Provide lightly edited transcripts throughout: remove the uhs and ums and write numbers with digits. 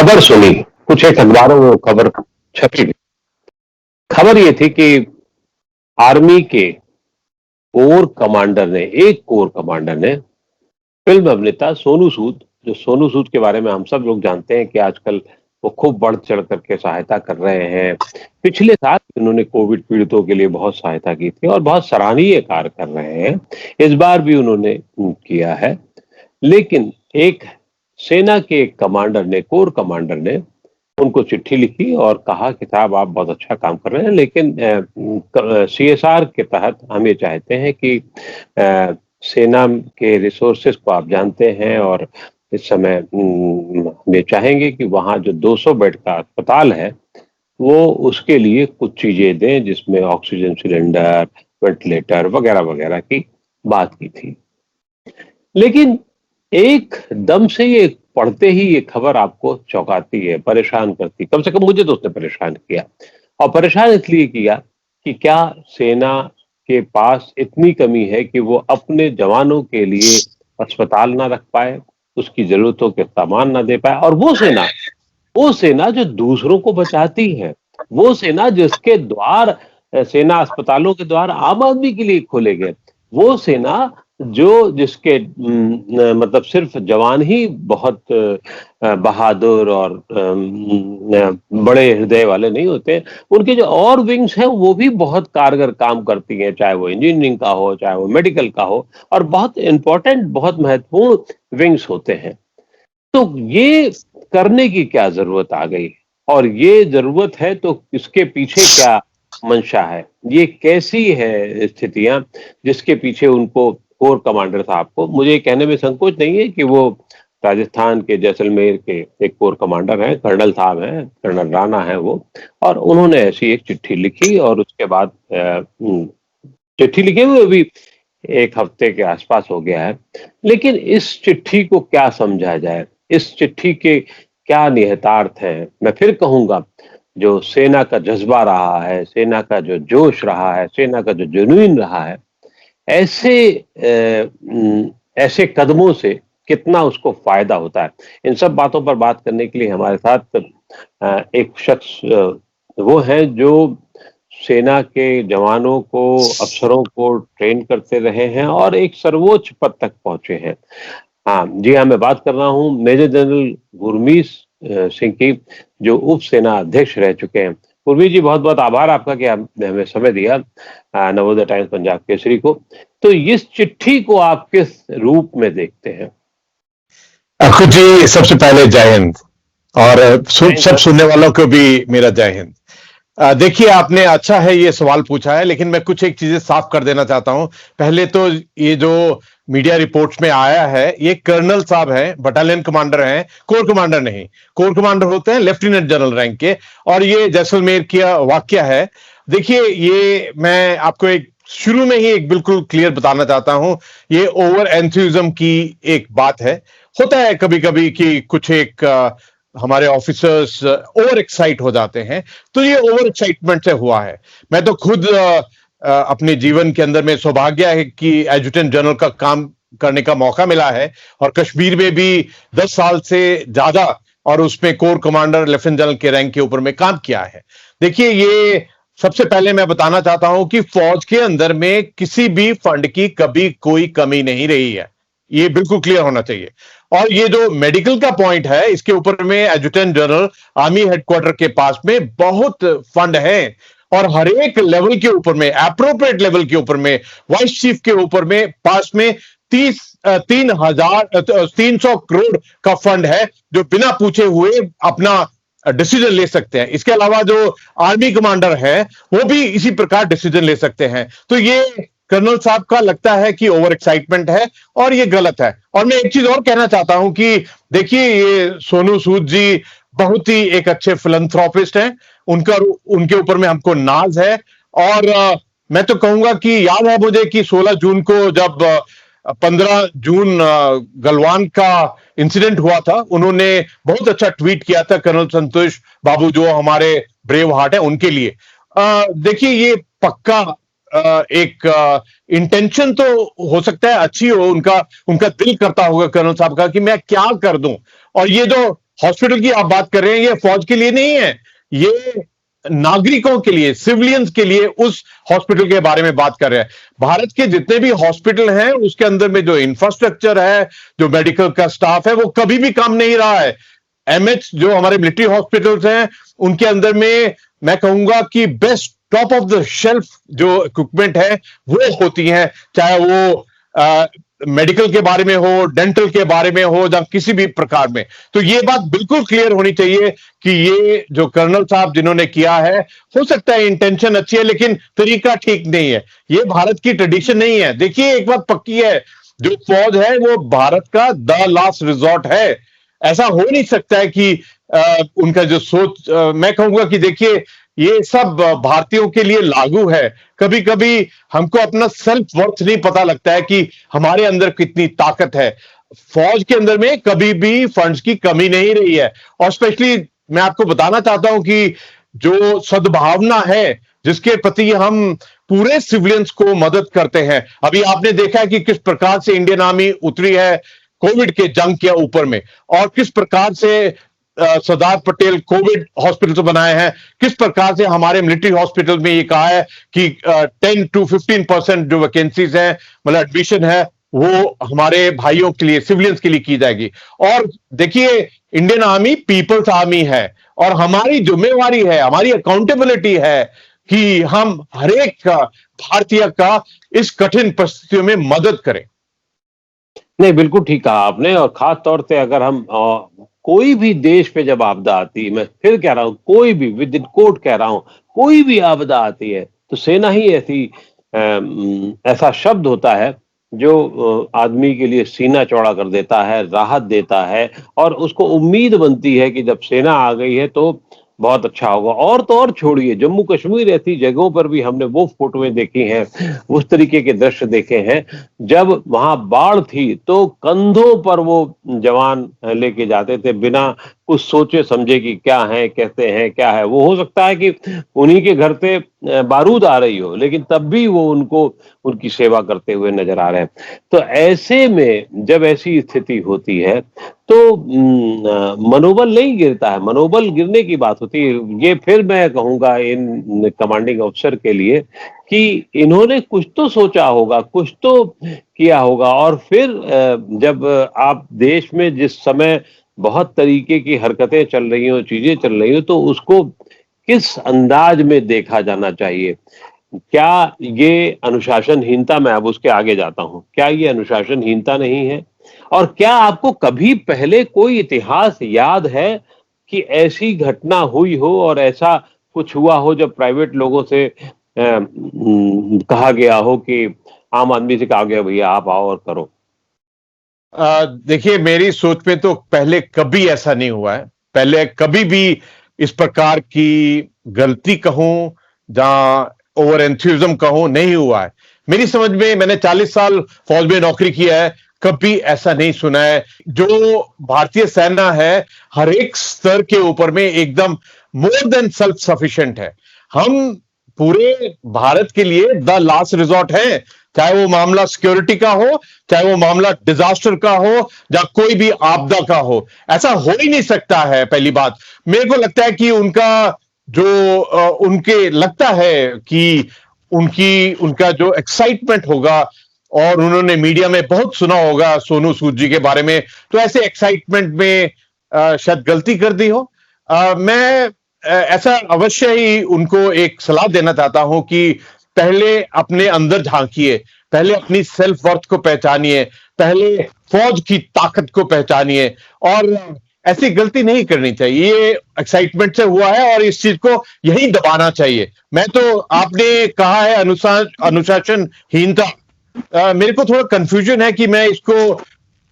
खबर सुनी, कुछ एक अखबारों में वो खबर छपी भी। खबर ये थी कि आर्मी के एक कोर कमांडर ने फिल्म अभिनेता सोनू सूद, जो सोनू सूद के बारे में हम सब लोग जानते हैं कि आजकल वो खूब बढ़ चढ़ करके सहायता कर रहे हैं। पिछले साल उन्होंने कोविड पीड़ितों के लिए बहुत सहायता की थी और बहुत सराहनीय कार्य कर रहे हैं। इस बार भी उन्होंने किया है। लेकिन एक सेना के एक कमांडर ने, कोर कमांडर ने उनको चिट्ठी लिखी और कहा कि साहब आप बहुत अच्छा काम कर रहे हैं, लेकिन सीएसआर के तहत हम ये चाहते हैं कि सेना के रिसोर्सेज को आप जानते हैं और इस समय हम ये चाहेंगे कि वहाँ जो 200 बेड का अस्पताल है, वो उसके लिए कुछ चीजें दें, जिसमें ऑक्सीजन सिलेंडर, वेंटिलेटर वगैरह वगैरह की बात की थी। लेकिन एकदम से ये पढ़ते ही ये खबर आपको चौंकाती है, परेशान करती, कम से कम मुझे तो उसने परेशान किया। और परेशान इसलिए किया कि क्या सेना के पास इतनी कमी है कि वो अपने जवानों के लिए अस्पताल ना रख पाए, उसकी जरूरतों के सामान ना दे पाए। और वो सेना जो दूसरों को बचाती है, वो सेना जिसके द्वार सेना अस्पतालों के द्वार आम आदमी के लिए खोले गए, वो सेना जिसके मतलब सिर्फ जवान ही बहुत बहादुर और बड़े हृदय वाले नहीं होते, उनके जो और विंग्स हैं वो भी बहुत कारगर काम करती हैं, चाहे वो इंजीनियरिंग का हो, चाहे वो मेडिकल का हो, और बहुत इंपॉर्टेंट, बहुत महत्वपूर्ण विंग्स होते हैं। तो ये करने की क्या जरूरत आ गई, और ये जरूरत है तो इसके पीछे क्या मंशा है, ये कैसी है स्थितियां जिसके पीछे उनको कोर कमांडर साहब को, मुझे कहने में संकोच नहीं है कि वो राजस्थान के जैसलमेर के एक कोर कमांडर हैं, कर्नल साहब हैं, कर्नल राणा है वो। और उन्होंने ऐसी एक चिट्ठी लिखी और उसके बाद चिट्ठी लिखे हुए भी एक हफ्ते के आसपास हो गया है। लेकिन इस चिट्ठी को क्या समझा जाए, इस चिट्ठी के क्या निहितार्थ हैं, मैं फिर कहूंगा जो सेना का जज्बा रहा है, सेना का जो जोश रहा है, सेना का जो जुनून रहा है, ऐसे ऐसे कदमों से कितना उसको फायदा होता है। इन सब बातों पर बात करने के लिए हमारे साथ एक शख्स वो है जो सेना के जवानों को, अफसरों को ट्रेन करते रहे हैं और एक सर्वोच्च पद तक पहुंचे हैं। हाँ जी, हाँ, मैं बात कर रहा हूँ मेजर जनरल गुरमीत सिंह की, जो उप सेना अध्यक्ष रह चुके हैं। गुरमीत जी, बहुत बहुत आभार आपका कि आपने हमें समय दिया नवोदय टाइम्स पंजाब केसरी को। तो इस चिट्ठी को आप किस रूप में देखते हैं? अखुद जी, सबसे पहले जय हिंद, और सब सुनने वालों को भी मेरा जय हिंद। देखिए, आपने अच्छा है ये सवाल पूछा है, लेकिन मैं कुछ एक चीजें साफ कर देना चाहता हूं। पहले तो ये जो मीडिया रिपोर्ट्स में आया है, ये कर्नल साहब हैं, बटालियन कमांडर हैं, कोर कमांडर नहीं। कोर कमांडर होते हैं लेफ्टिनेंट जनरल रैंक के, और ये जैसलमेर का वाकया है। देखिए, ये मैं आपको एक शुरू में ही एक बिल्कुल क्लियर बताना चाहता हूं, ये ओवर एंथुसिज्म की एक बात है। होता है कभी कभी कि कुछ एक हमारे ऑफिसर्स ओवर एक्साइट हो जाते हैं, तो ये ओवर एक्साइटमेंट से हुआ है। मैं तो खुद अपने जीवन के अंदर में सौभाग्य है कि एडजुटेंट जनरल का काम करने का मौका मिला है, और कश्मीर में भी 10 साल से ज्यादा, और उसमें कोर कमांडर लेफ्टिनेंट जनरल के रैंक के ऊपर में काम किया है। देखिए, ये सबसे पहले मैं बताना चाहता हूं कि फौज के अंदर में किसी भी फंड की कभी कोई कमी नहीं रही है, ये बिल्कुल क्लियर होना चाहिए। और ये जो मेडिकल का पॉइंट है, इसके ऊपर में एडजुटेंट जनरल आर्मी हेडक्वार्टर के पास में बहुत फंड है, और हर एक लेवल के ऊपर में, एप्रोप्रिएट लेवल के ऊपर में, वाइस चीफ के ऊपर में पास में 300 करोड़ का फंड है, जो बिना पूछे हुए अपना डिसीजन ले सकते हैं। इसके अलावा जो आर्मी कमांडर है, वो भी इसी प्रकार डिसीजन ले सकते हैं। तो ये कर्नल साहब का लगता है कि ओवर एक्साइटमेंट है, और ये गलत है। और मैं एक चीज और कहना चाहता हूं कि देखिए, ये सोनू सूद जी बहुत ही एक अच्छे फिलैंथ्रोपिस्ट हैं, उनके ऊपर में हमको नाज है। और मैं तो कहूंगा कि याद है मुझे कि 16 जून को जब 15 जून गलवान का इंसिडेंट हुआ था, उन्होंने बहुत अच्छा ट्वीट किया था, कर्नल संतोष बाबू जो हमारे ब्रेव हार्ट है उनके लिए। देखिए, ये पक्का एक इंटेंशन तो हो सकता है अच्छी हो, उनका दिल करता होगा कर्नल साहब का कि मैं क्या कर दूं। और ये जो हॉस्पिटल की आप बात कर रहे हैं, ये फौज के लिए नहीं है, ये नागरिकों के लिए, सिविलियंस के लिए उस हॉस्पिटल के बारे में बात कर रहे हैं। भारत के जितने भी हॉस्पिटल हैं उसके अंदर में जो इंफ्रास्ट्रक्चर है, जो मेडिकल का स्टाफ है, वो कभी भी कम नहीं रहा है। एमएच जो हमारे मिलिट्री हॉस्पिटल्स हैं उनके अंदर में मैं कहूंगा कि best top of the shelf जो इक्विपमेंट है वो होती हैं, चाहे वो मेडिकल के बारे में हो, डेंटल के बारे में हो, या किसी भी प्रकार में। तो ये बात बिल्कुल क्लियर होनी चाहिए कि ये जो कर्नल साहब जिन्होंने किया है, हो सकता है इंटेंशन अच्छी है लेकिन तरीका ठीक नहीं है। ये भारत की ट्रेडिशन नहीं है। देखिए एक बात पक्की है, जो फौज है वो भारत का द लास्ट रिजॉर्ट है। ऐसा हो नहीं सकता है कि उनका जो सोच, मैं कहूंगा कि देखिए ये सब भारतीयों के लिए लागू है। कभी कभी हमको अपना सेल्फ वर्थ नहीं पता लगता है कि हमारे अंदर कितनी ताकत है। फौज के अंदर में कभी भी फंड्स की कमी नहीं रही है, और स्पेशली मैं आपको बताना चाहता हूं कि जो सद्भावना है जिसके प्रति हम पूरे सिविलियंस को मदद करते हैं। अभी आपने देखा है कि किस प्रकार से इंडियन आर्मी उतरी है कोविड के जंग के ऊपर में, और किस प्रकार से सरदार पटेल कोविड हॉस्पिटल बनाए हैं, किस प्रकार से हमारे मिलिट्री हॉस्पिटल में ये कहा है कि 10 to 15% जो वैकेंसीज हैं, मतलब एडमिशन है, वो हमारे भाइयों के लिए, सिविलियंस के लिए की जाएगी। और देखिए इंडियन आर्मी पीपल्स आर्मी है, और हमारी जिम्मेवारी है, हमारी अकाउंटेबिलिटी है कि हम हरेक भारतीय का इस कठिन परिस्थितियों में मदद करें। नहीं, बिल्कुल ठीक कहा आपने। और खास तौर से अगर हम कोई भी देश पे जब आपदा आती है, मैं फिर कह रहा हूँ, कोई भी, विद इन कोट कह रहा हूँ, कोई भी आपदा आती है तो सेना ही ऐसा शब्द होता है जो आदमी के लिए सीना चौड़ा कर देता है, राहत देता है, और उसको उम्मीद बनती है कि जब सेना आ गई है तो बहुत अच्छा होगा। और तो और छोड़िए, जम्मू कश्मीर ऐसी जगहों पर भी हमने वो फोटोएं देखी हैं, उस तरीके के दृश्य देखे हैं, जब वहां बाढ़ थी तो कंधों पर वो जवान लेके जाते थे बिना कुछ सोचे समझे कि क्या है, कैसे हैं, क्या है। वो हो सकता है कि उन्हीं के घर से बारूद आ रही हो, लेकिन तब भी वो उनको, उनकी सेवा करते हुए नजर आ रहे हैं। तो ऐसे में जब ऐसी स्थिति होती है तो मनोबल नहीं गिरता है, मनोबल गिरने की बात होती है। ये फिर मैं कहूंगा इन कमांडिंग अफसर के लिए कि इन्होंने कुछ तो सोचा होगा, कुछ तो किया होगा। और फिर जब आप देश में जिस समय बहुत तरीके की हरकतें चल रही हो, चीजें चल रही हो, तो उसको किस अंदाज में देखा जाना चाहिए? क्या ये अनुशासनहीनता, मैं अब उसके आगे जाता हूं, क्या ये अनुशासनहीनता नहीं है? और क्या आपको कभी पहले कोई इतिहास याद है कि ऐसी घटना हुई हो और ऐसा कुछ हुआ हो जब प्राइवेट लोगों से कहा गया हो कि आम आदमी से कहा गया भैया आप आओ और करो? देखिए मेरी सोच में तो पहले कभी ऐसा नहीं हुआ है। पहले कभी भी इस प्रकार की गलती कहूं या ओवर एंथुसिज्म कहूं, नहीं हुआ है। मेरी समझ में, मैंने 40 साल फौज में नौकरी किया है, कभी ऐसा नहीं सुना है। जो भारतीय सेना है हर एक स्तर के ऊपर में एकदम मोर देन सेल्फ सफिशिएंट है। हम पूरे भारत के लिए द लास्ट रिजॉर्ट है, चाहे वो मामला सिक्योरिटी का हो, चाहे वो मामला डिजास्टर का हो, या कोई भी आपदा का हो। ऐसा हो ही नहीं सकता है। पहली बात, मेरे को लगता है कि उनका जो उनके लगता है कि उनका जो एक्साइटमेंट होगा, और उन्होंने मीडिया में बहुत सुना होगा सोनू सूद जी के बारे में, तो ऐसे एक्साइटमेंट में शायद गलती कर दी हो। मैं ऐसा अवश्य ही उनको एक सलाह देना चाहता हूं कि पहले अपने अंदर झांकिए, पहले अपनी सेल्फ वर्थ को पहचानिए, पहले फौज की ताकत को पहचानिए, और ऐसी गलती नहीं करनी चाहिए। ये एक्साइटमेंट से हुआ है और इस चीज को यही दबाना चाहिए। मैं तो, आपने कहा है अनुशासनहीनता, मेरे को थोड़ा कंफ्यूजन है कि मैं इसको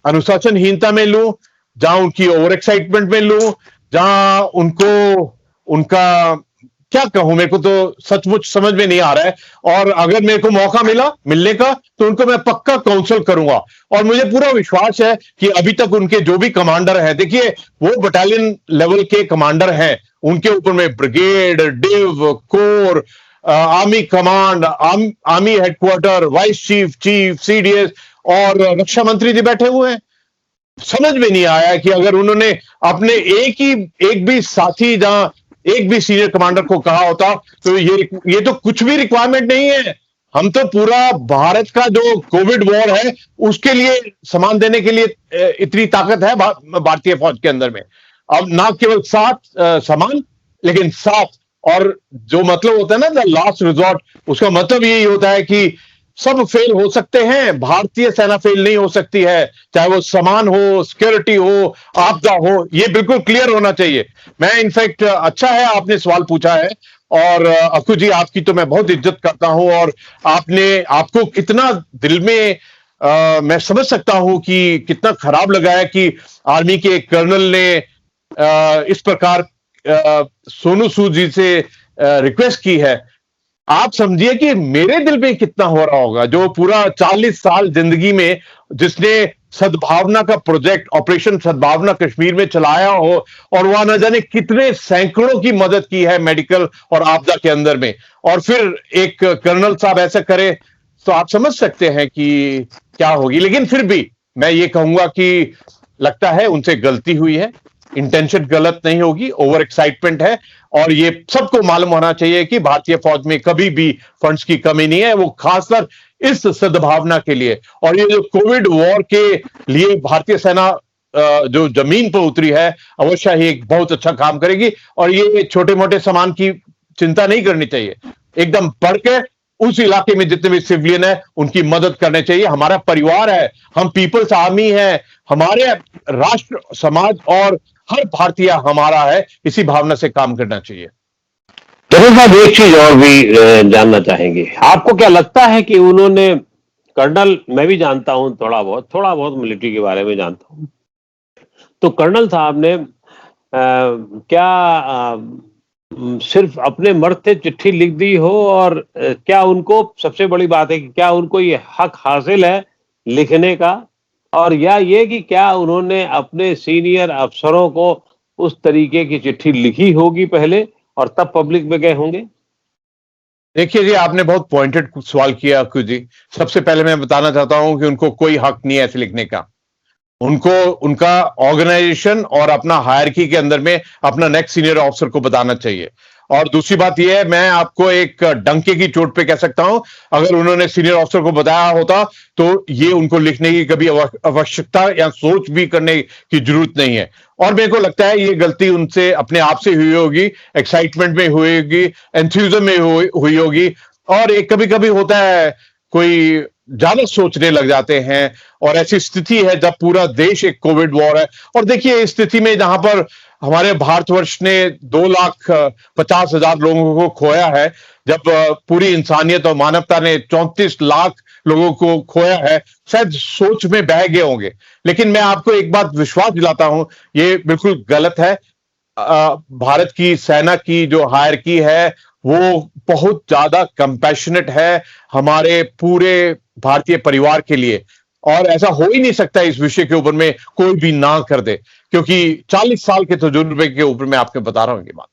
अनुशासनहीनता में लूं, जहां उनकी ओवर एक्साइटमेंट में लूं, जहां उनको, उनका क्या कहूं, मेरे को तो सचमुच समझ में नहीं आ रहा है। और अगर मेरे को मौका मिलने का तो उनको मैं पक्का काउंसिल करूंगा। और मुझे पूरा विश्वास है कि अभी तक उनके जो भी कमांडर हैं, देखिए वो बटालियन लेवल के कमांडर हैं, उनके ऊपर में brigade, div, core, army command, army headquarter, vice chief, CDS और रक्षा मंत्री जी बैठे हुए हैं। समझ में नहीं आया कि अगर उन्होंने अपने एक भी साथी, जहां एक भी सीनियर कमांडर को कहा होता, तो ये तो कुछ भी रिक्वायरमेंट नहीं है। हम तो पूरा भारत का जो कोविड वॉर है उसके लिए सामान देने के लिए इतनी ताकत है भारतीय फौज के अंदर में। अब ना केवल 7 सामान, लेकिन 7, और जो मतलब होता है ना द लास्ट रिजॉर्ट, उसका मतलब यही होता है कि सब फेल हो सकते हैं, भारतीय सेना फेल नहीं हो सकती है, चाहे वो सामान हो, सिक्योरिटी हो, आपदा हो, ये बिल्कुल क्लियर होना चाहिए। मैं इनफैक्ट, अच्छा है आपने सवाल पूछा है, और अक्कू जी आपकी तो मैं बहुत इज्जत करता हूं, और आपको कितना दिल में मैं समझ सकता हूं कि कितना खराब लगा है कि आर्मी के एक कर्नल ने इस प्रकार सोनू सूद जी से रिक्वेस्ट की है। आप समझिए कि मेरे दिल में कितना हो रहा होगा, जो पूरा 40 साल जिंदगी में जिसने सद्भावना का प्रोजेक्ट, ऑपरेशन सद्भावना कश्मीर में चलाया हो, और वहां न जाने कितने सैकड़ों की मदद की है मेडिकल और आपदा के अंदर में, और फिर एक कर्नल साहब ऐसा करे, तो आप समझ सकते हैं कि क्या होगी। लेकिन फिर भी मैं ये कहूंगा कि लगता है उनसे गलती हुई है, इंटेंशन गलत नहीं होगी, ओवर एक्साइटमेंट है, और ये सबको मालूम होना चाहिए कि भारतीय फौज में कभी भी फंड्स की कमी नहीं है, वो खासकर इस सद्भावना के लिए। और ये जो कोविड वॉर के लिए भारतीय सेना जो जमीन पर उतरी है, अवश्य ही एक बहुत अच्छा काम करेगी, और ये छोटे मोटे सामान की चिंता नहीं करनी चाहिए, एकदम बढ़ के उस इलाके में जितने भी सिविलियन है उनकी मदद करने चाहिए। हमारा परिवार है, हम पीपल्स आर्मी है, हमारे राष्ट्र समाज और हर भारतीय हमारा है, इसी भावना से काम करना चाहिए। जरूर साहब, एक चीज और भी जानना चाहेंगे, आपको क्या लगता है कि उन्होंने कर्नल, मैं भी जानता हूं थोड़ा बहुत मिलिट्री के बारे में जानता हूं, तो कर्नल साहब ने क्या सिर्फ अपने मर्द से चिट्ठी लिख दी हो, और क्या उनको, सबसे बड़ी बात है कि क्या उनको ये हक हासिल है लिखने का, और या ये कि क्या उन्होंने अपने सीनियर अफसरों को उस तरीके की चिट्ठी लिखी होगी पहले और तब पब्लिक में गए होंगे? देखिए जी, आपने बहुत पॉइंटेड सवाल किया अक्कू जी। सबसे पहले मैं बताना चाहता हूं कि उनको कोई हक नहीं है ऐसे लिखने का। उनको उनका ऑर्गेनाइजेशन और अपना हायरकी के अंदर में अपना नेक्स्ट सीनियर ऑफिसर को बताना चाहिए। और दूसरी बात यह है, मैं आपको एक डंके की चोट पे कह सकता हूं, अगर उन्होंने सीनियर ऑफिसर को बताया होता तो ये उनको लिखने की कभी आवश्यकता या सोच भी करने की जरूरत नहीं है। और मेरे को लगता है ये गलती उनसे अपने आप से हुई होगी, एक्साइटमेंट में हुई होगी, एंथुसिज्म में हुई होगी, और एक कभी कभी होता है कोई ज्यादा सोचने लग जाते हैं, और ऐसी स्थिति है जब पूरा देश एक कोविड वॉर है। और देखिए, इस स्थिति में जहां पर हमारे भारतवर्ष ने 2,50,000 लोगों को खोया है, जब पूरी इंसानियत और मानवता ने 34 लाख लोगों को खोया है, शायद सोच में बह गए होंगे। लेकिन मैं आपको एक बात विश्वास दिलाता हूं, ये बिल्कुल गलत है। भारत की सेना की जो हायरकी है वो बहुत ज्यादा कंपैशनेट है हमारे पूरे भारतीय परिवार के लिए, और ऐसा हो ही नहीं सकता इस विषय के ऊपर में कोई भी ना कर दे, क्योंकि 40 साल के तजुर्बे के ऊपर मैं आपको बता रहा हूं ये बात।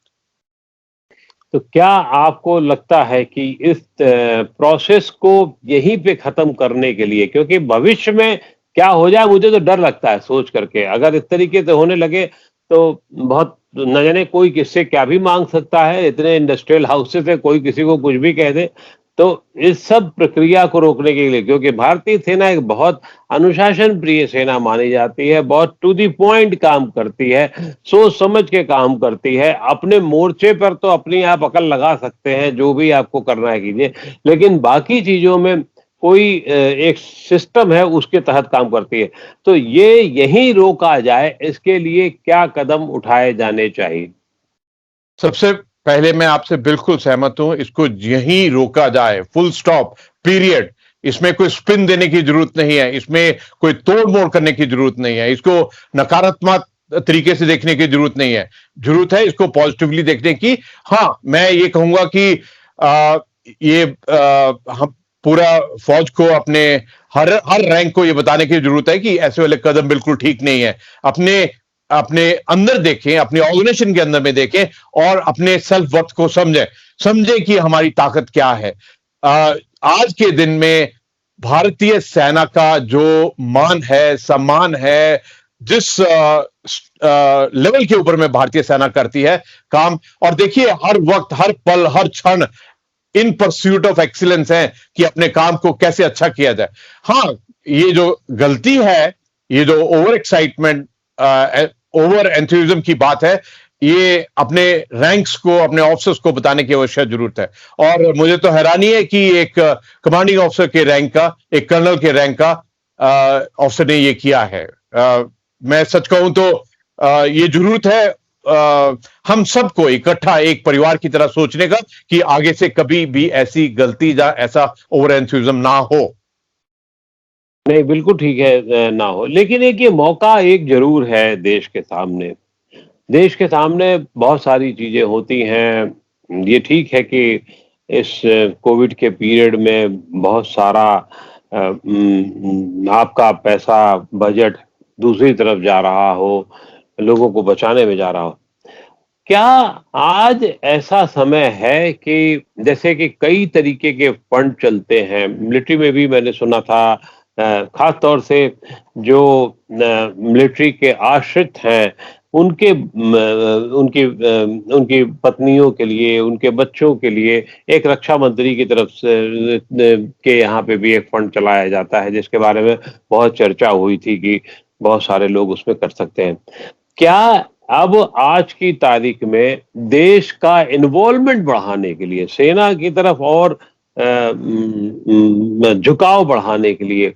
तो क्या आपको लगता है कि इस प्रोसेस को यहीं पे खत्म करने के लिए, क्योंकि भविष्य में क्या हो जाए मुझे तो डर लगता है सोच करके, अगर इस तरीके से होने लगे तो बहुत, न जाने कोई किससे क्या भी मांग सकता है, इतने इंडस्ट्रियल हाउसेस है, कोई किसी को कुछ भी कह दे। तो इस सब प्रक्रिया को रोकने के लिए, क्योंकि भारतीय सेना एक बहुत अनुशासन प्रिय सेना मानी जाती है, बहुत टू दी पॉइंट काम करती है, सोच समझ के काम करती है, अपने मोर्चे पर तो अपनी आप अकल लगा सकते हैं, जो भी आपको करना है कीजिए, लेकिन बाकी चीजों में कोई एक सिस्टम है उसके तहत काम करती है। तो ये यहीं रोका जाए, इसके लिए क्या कदम उठाए जाने चाहिए? सबसे पहले मैं आपसे बिल्कुल सहमत हूं, इसको यहीं रोका जाए, फुल स्टॉप, पीरियड। इसमें कोई स्पिन देने की जरूरत नहीं है, इसमें कोई तोड़ मोड़ करने की जरूरत नहीं है, इसको नकारात्मक तरीके से देखने की जरूरत नहीं है, जरूरत है इसको पॉजिटिवली देखने की। हाँ, मैं ये कहूंगा कि हम पूरा फौज को अपने हर हर रैंक को ये बताने की जरूरत है कि ऐसे वाले कदम बिल्कुल ठीक नहीं है। अपने अपने अंदर देखें, अपने ऑर्गेनाइजेशन के अंदर में देखें, और अपने सेल्फ वर्थ को समझें कि हमारी ताकत क्या है। आज के दिन में भारतीय सेना का जो मान है, सम्मान है, जिस लेवल के ऊपर में भारतीय सेना करती है काम, और देखिए हर वक्त, हर पल, हर क्षण इन परस्यूट ऑफ एक्सीलेंस है कि अपने काम को कैसे अच्छा किया जाए। हाँ, ये जो गलती है, ये जो ओवर एक्साइटमेंट, ओवर एंथुसिज्म की बात है, ये अपने रैंक्स को, अपने ऑफिसर्स को बताने की आवश्यक जरूरत है। और मुझे तो हैरानी है कि एक कमांडिंग ऑफिसर के रैंक का, एक कर्नल के रैंक का ऑफिसर ने ये किया है। मैं सच कहूं तो ये जरूरत है हम सबको इकट्ठा एक परिवार की तरह सोचने का कि आगे से कभी भी ऐसी गलती या ऐसा ओवर एंथुसिज्म ना हो। नहीं, बिल्कुल ठीक है, ना हो, लेकिन एक ये मौका एक जरूर है देश के सामने। देश के सामने बहुत सारी चीजें होती हैं। ये ठीक है कि इस कोविड के पीरियड में बहुत सारा आपका पैसा, बजट दूसरी तरफ जा रहा हो, लोगों को बचाने में जा रहा हो। क्या आज ऐसा समय है कि जैसे कि कई तरीके के फंड चलते हैं, मिलिट्री में भी मैंने सुना था, खास तौर से जो मिलिट्री के आश्रित हैं, उनके उनकी पत्नियों के लिए, उनके बच्चों के लिए एक रक्षा मंत्री की तरफ से के यहाँ पे भी एक फंड चलाया जाता है, जिसके बारे में बहुत चर्चा हुई थी कि बहुत सारे लोग उसमें कर सकते हैं। क्या अब आज की तारीख में देश का इन्वॉल्वमेंट बढ़ाने के लिए, सेना की तरफ और झुकाव बढ़ाने के लिए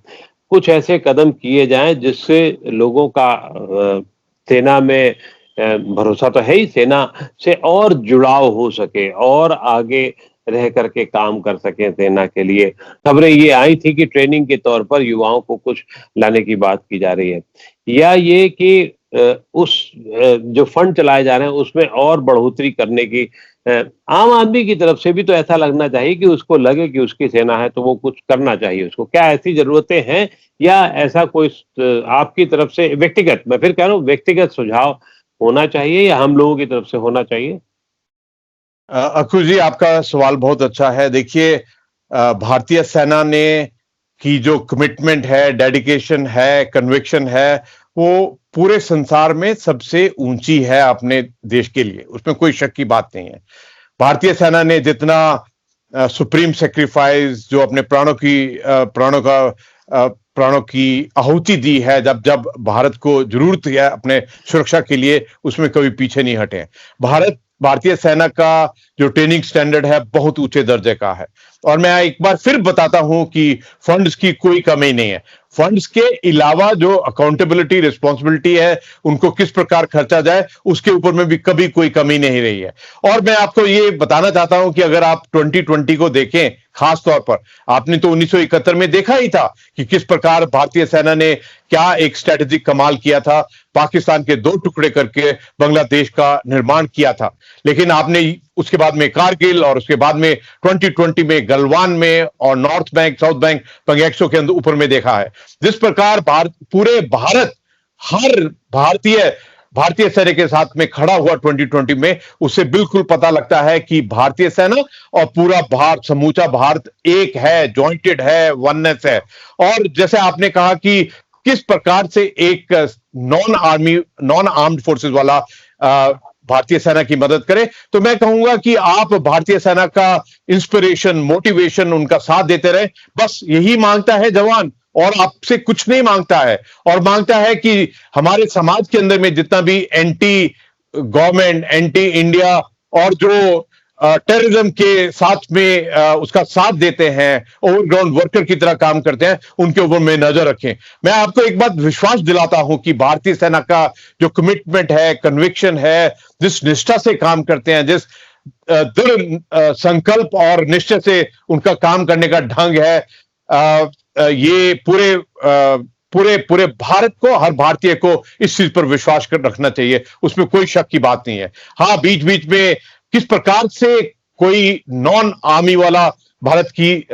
कुछ ऐसे कदम किए जाएं जिससे लोगों का सेना में भरोसा तो है ही, सेना से और जुड़ाव हो सके और आगे रह करके काम कर सकें सेना के लिए? खबरें ये आई थी कि ट्रेनिंग के तौर पर युवाओं को कुछ लाने की बात की जा रही है, या ये कि जो फंड चलाए जा रहे हैं उसमें और बढ़ोतरी करने की आम आदमी की तरफ से भी तो ऐसा लगना चाहिए कि उसको लगे कि उसकी सेना है तो वो कुछ करना चाहिए उसको। क्या ऐसी जरूरतें हैं, या ऐसा कोई आपकी तरफ से व्यक्तिगत, मैं फिर कह रहा हूँ व्यक्तिगत सुझाव होना चाहिए या हम लोगों की तरफ से होना चाहिए? अखिल जी, आपका सवाल बहुत अच्छा है। देखिए, भारतीय सेना ने की जो कमिटमेंट है, डेडिकेशन है, कन्विक्शन है, वो पूरे संसार में सबसे ऊंची है अपने देश के लिए, उसमें कोई शक की बात नहीं है। भारतीय सेना ने जितना सुप्रीम सेक्रीफाइस, जो अपने प्राणों की आहुति दी है, जब जब भारत को जरूरत है अपने सुरक्षा के लिए, उसमें कभी पीछे नहीं हटे। भारतीय सेना का जो ट्रेनिंग स्टैंडर्ड है बहुत ऊंचे दर्जे का है। और मैं एक बार फिर बताता हूं कि फंड्स की कोई कमी नहीं है। फंड्स के अलावा जो अकाउंटेबिलिटी, रिस्पॉन्सिबिलिटी है, उनको किस प्रकार खर्चा जाए, उसके ऊपर में भी कभी कोई कमी नहीं रही है। और मैं आपको ये बताना चाहता हूं कि अगर आप 2020 को देखें, खास तौर पर आपने तो 1971 में देखा ही था कि किस प्रकार भारतीय सेना ने क्या एक स्ट्रेटेजिक कमाल किया था, पाकिस्तान के 2 टुकड़े करके बांग्लादेश का निर्माण किया था। लेकिन आपने उसके बाद में कारगिल, और उसके बाद में 2020 में गलवान में, और नॉर्थ बैंक, साउथ बैंक, पंगैक्सो के अंदर ऊपर में देखा है जिस प्रकार पूरे भारत, हर भारतीय सेना के साथ में खड़ा हुआ 2020 में, उससे बिल्कुल पता लगता है कि भारतीय सेना और पूरा भारत, समूचा भारत एक है, जॉइंटेड है, वननेस है। और जैसे आपने कहा कि किस प्रकार से एक नॉन आर्म्ड फोर्सेस वाला भारतीय सेना की मदद करे, तो मैं कहूंगा कि आप भारतीय सेना का इंस्पिरेशन, मोटिवेशन, उनका साथ देते रहे। बस यही मांगता है जवान, और आपसे कुछ नहीं मांगता है। और मांगता है कि हमारे समाज के अंदर में जितना भी एंटी गवर्नमेंट, एंटी इंडिया, और जो टेररिज्म के साथ में उसका साथ देते हैं, ओवरग्राउंड वर्कर की तरह काम करते हैं, उनके ऊपर में नजर रखें। मैं आपको एक बात विश्वास दिलाता हूं कि भारतीय सेना का जो कमिटमेंट है, कन्विक्शन है, जिस निष्ठा से काम करते हैं, जिस दृढ़ संकल्प और निश्चय से उनका काम करने का ढंग है, ये पूरे भारत को, हर भारतीय को इस चीज पर विश्वास रखना चाहिए। उसमें कोई शक की बात नहीं है। हाँ, बीच बीच में किस प्रकार से कोई नॉन आर्मी वाला भारत की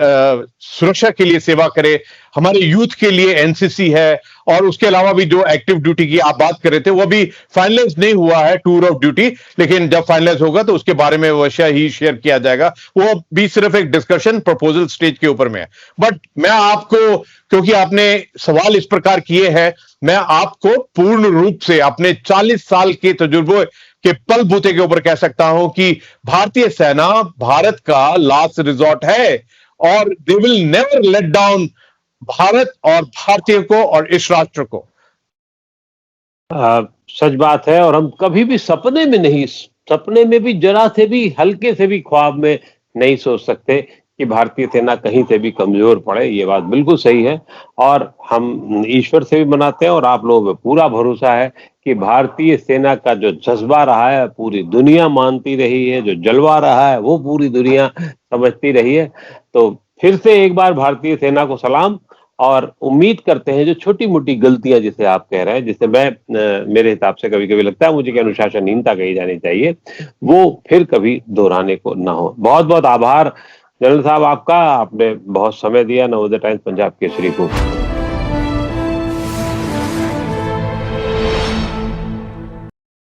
सुरक्षा के लिए सेवा करे, हमारे यूथ के लिए एनसीसी है, और उसके अलावा भी जो एक्टिव ड्यूटी की आप बात कर रहे थे वो भी फाइनलाइज नहीं हुआ है, टूर ऑफ ड्यूटी, लेकिन जब फाइनलाइज होगा तो उसके बारे में अवश्य ही शेयर किया जाएगा। वो भी सिर्फ एक डिस्कशन प्रपोजल स्टेज के ऊपर में है। बट मैं आपको, क्योंकि आपने सवाल इस प्रकार किए हैं, मैं आपको पूर्ण रूप से अपने 40 साल के तजुर्बे के पल बूते के ऊपर कह सकता हूं कि भारतीय सेना भारत का लास्ट रिजॉर्ट है, और they will never let down Bharat और भारतीय को और इस राष्ट्र को। सच बात है, और हम कभी भी सपने में भी जरा से भी हल्के से भी ख्वाब में नहीं सोच सकते कि भारतीय सेना कहीं से भी कमजोर पड़े। ये बात बिल्कुल सही है, और हम ईश्वर से भी मनाते हैं और आप लोगों पे पूरा भरोसा है कि भारतीय सेना का जो जज्बा रहा है पूरी दुनिया मानती रही है, जो जलवा रहा है वो पूरी दुनिया समझती रही है। तो फिर से एक बार भारतीय सेना को सलाम, और उम्मीद करते हैं जो छोटी-मोटी गलतियां जिसे आप कह रहे हैं, जिसे मेरे हिसाब से कभी-कभी लगता है मुझे कि अनुशासनहीनता कही जानी चाहिए, वो फिर कभी दोहराने को ना हो। बहुत-बहुत आभार जनरल साहब आपका, आपने बहुत समय दिया नवोदय टाइम्स पंजाब केसरी को।